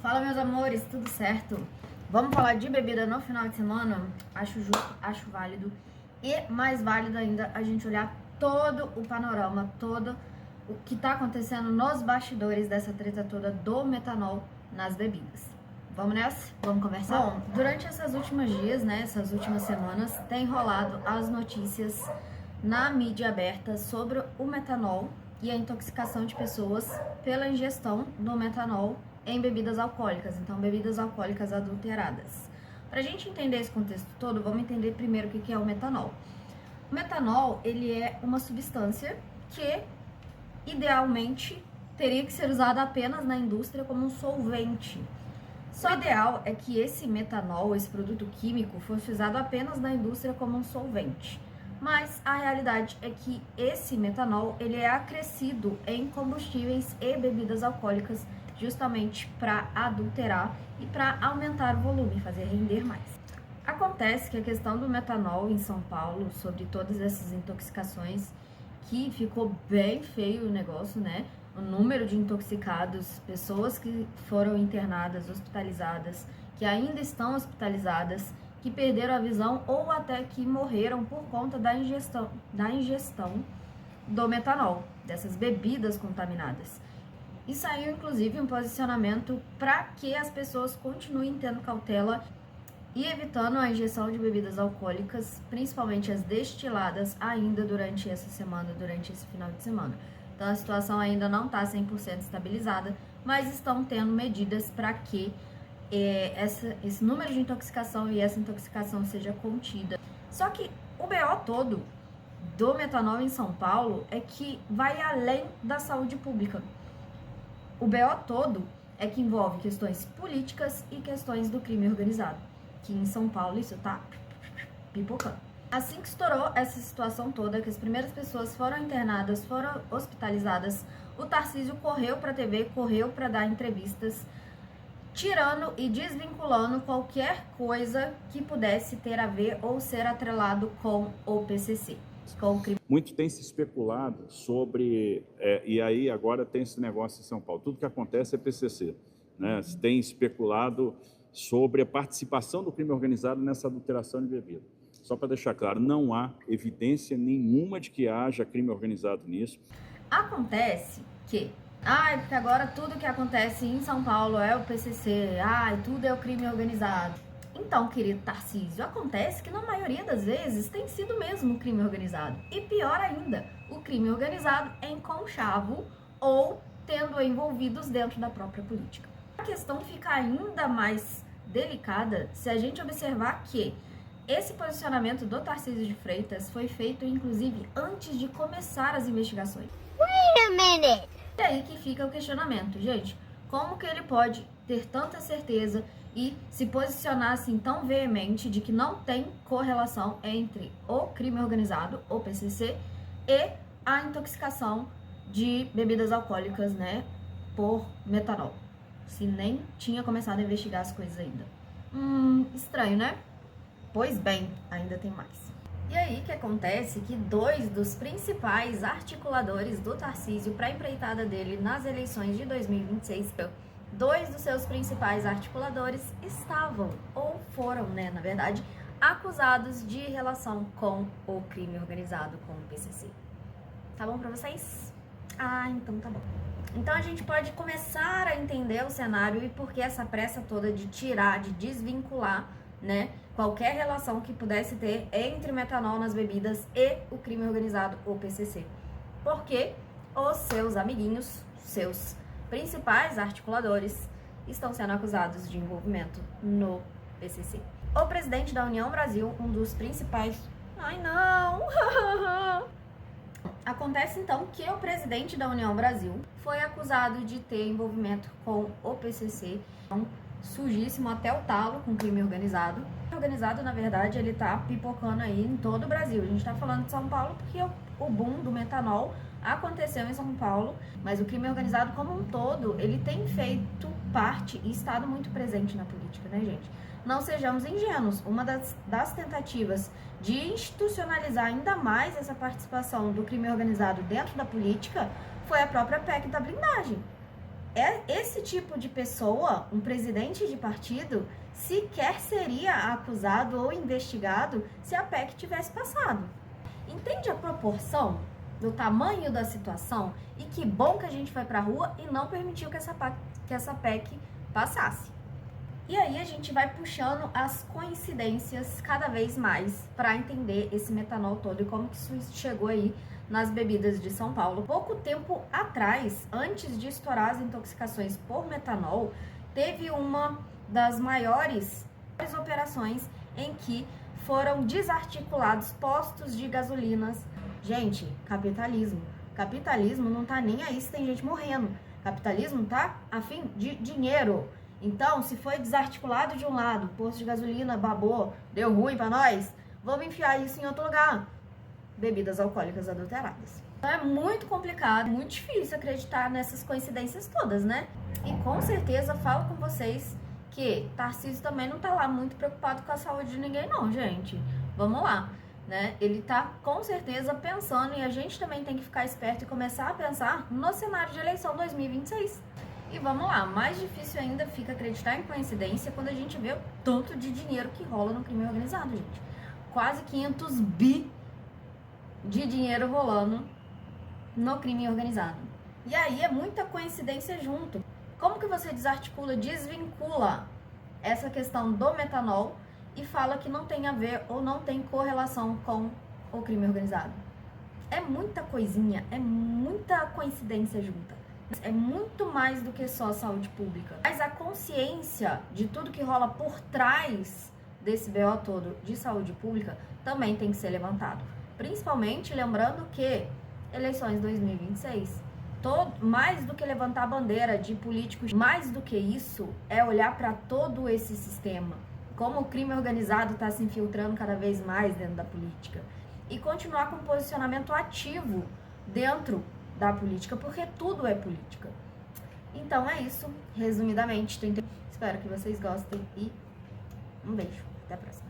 Fala, meus amores, tudo certo? Vamos falar de bebida no final de semana? Acho justo, acho válido. E mais válido ainda a gente olhar todo o panorama, todo o que tá acontecendo nos bastidores dessa treta toda do metanol nas bebidas. Vamos nessa? Vamos conversar? Bom, durante esses últimos dias, essas últimas semanas, tem rolado as notícias na mídia aberta sobre o metanol e a intoxicação de pessoas pela ingestão do metanol em bebidas alcoólicas, então bebidas alcoólicas adulteradas. Para a gente entender esse contexto todo, vamos entender primeiro o que é o metanol. O metanol, ele é uma substância que, idealmente, teria que ser usada apenas na indústria como um solvente. Só o ideal é que esse metanol, esse produto químico, fosse usado apenas na indústria como um solvente. Mas a realidade é que esse metanol, ele é acrescido em combustíveis e bebidas alcoólicas justamente para adulterar e para aumentar o volume, fazer render mais. Acontece que a questão do metanol em São Paulo, sobre todas essas intoxicações, que ficou bem feio o negócio, o número de intoxicados, pessoas que foram internadas, hospitalizadas, que ainda estão hospitalizadas, que perderam a visão ou até que morreram por conta da ingestão do metanol, dessas bebidas contaminadas. E saiu, inclusive, um posicionamento para que as pessoas continuem tendo cautela e evitando a injeção de bebidas alcoólicas, principalmente as destiladas, ainda durante essa semana, durante esse final de semana. Então, a situação ainda não está 100% estabilizada, mas estão tendo medidas para que esse número de intoxicação e essa intoxicação seja contida. Só que o BO todo do metanol em São Paulo é que vai além da saúde pública. O BO todo é que envolve questões políticas e questões do crime organizado, que em São Paulo isso tá pipocando. Assim que estourou essa situação toda, que as primeiras pessoas foram internadas, foram hospitalizadas, o Tarcísio correu pra TV, correu pra dar entrevistas, tirando e desvinculando qualquer coisa que pudesse ter a ver ou ser atrelado com o PCC. Muito tem se especulado sobre, e aí agora tem esse negócio em São Paulo, tudo que acontece é PCC, Se tem especulado sobre a participação do crime organizado nessa adulteração de bebida. Só para deixar claro, não há evidência nenhuma de que haja crime organizado nisso. Acontece que, porque agora tudo que acontece em São Paulo é o PCC, tudo é o crime organizado. Então, querido Tarcísio, acontece que na maioria das vezes tem sido mesmo o crime organizado. E pior ainda, o crime organizado em conchavo ou tendo envolvidos dentro da própria política. A questão fica ainda mais delicada se a gente observar que esse posicionamento do Tarcísio de Freitas foi feito, inclusive, antes de começar as investigações. Wait a minute! E aí que fica o questionamento, gente. Como que ele pode ter tanta certeza e se posicionar assim tão veemente de que não tem correlação entre o crime organizado, o PCC, e a intoxicação de bebidas alcoólicas, por metanol? Se nem tinha começado a investigar as coisas ainda. Estranho, né? Pois bem, ainda tem mais. E aí que acontece que dois dos principais articuladores do Tarcísio para a empreitada dele nas eleições de 2026, dois dos seus principais articuladores estavam, ou foram, na verdade, acusados de relação com o crime organizado, com o PCC. Tá bom pra vocês? Então tá bom. Então a gente pode começar a entender o cenário e por que essa pressa toda de tirar, de desvincular, qualquer relação que pudesse ter entre metanol nas bebidas e o crime organizado, o PCC. Porque os seus amiguinhos, seus principais articuladores, estão sendo acusados de envolvimento no PCC. O presidente da União Brasil, um dos principais... Ai, não! Acontece, então, que o presidente da União Brasil foi acusado de ter envolvimento com o PCC, sujíssimo até o talo com crime organizado. O organizado, na verdade, ele tá pipocando aí em todo o Brasil. A gente tá falando de São Paulo porque o boom do metanol aconteceu em São Paulo, mas o crime organizado como um todo, ele tem feito parte e estado muito presente na política, gente? Não sejamos ingênuos. Uma das tentativas de institucionalizar ainda mais essa participação do crime organizado dentro da política foi a própria PEC da blindagem. esse tipo de pessoa, um presidente de partido, sequer seria acusado ou investigado se a PEC tivesse passado. Entende a proporção do tamanho da situação? E que bom que a gente foi pra rua e não permitiu que essa PEC passasse. E aí a gente vai puxando as coincidências cada vez mais para entender esse metanol todo e como que isso chegou aí nas bebidas de São Paulo. Pouco tempo atrás, antes de estourar as intoxicações por metanol, teve uma das maiores operações em que foram desarticulados postos de gasolinas. Gente, capitalismo. Capitalismo não tá nem aí se tem gente morrendo. Capitalismo tá a fim de dinheiro. Então, se foi desarticulado de um lado, posto de gasolina babou, deu ruim pra nós, vamos enfiar isso em outro lugar. Bebidas alcoólicas adulteradas. Então é muito complicado, muito difícil acreditar nessas coincidências todas, né? E com certeza falo com vocês que Tarcísio também não tá lá muito preocupado com a saúde de ninguém não, gente. Vamos lá, né? Ele tá com certeza pensando, e a gente também tem que ficar esperto e começar a pensar no cenário de eleição 2026. E vamos lá, mais difícil ainda fica acreditar em coincidência quando a gente vê o tanto de dinheiro que rola no crime organizado, gente. Quase 500 bi de dinheiro rolando no crime organizado. E aí é muita coincidência junto. Como que você desarticula, desvincula essa questão do metanol e fala que não tem a ver ou não tem correlação com o crime organizado? É muita coisinha, é muita coincidência junta. É muito mais do que só saúde pública. Mas a consciência de tudo que rola por trás desse BO todo de saúde pública também tem que ser levantado. Principalmente lembrando que eleições 2026, mais do que levantar a bandeira de políticos, mais do que isso é olhar para todo esse sistema. Como o crime organizado está se infiltrando cada vez mais dentro da política. E continuar com um posicionamento ativo dentro da política, porque tudo é política. Então é isso, resumidamente. Espero que vocês gostem e um beijo. Até a próxima.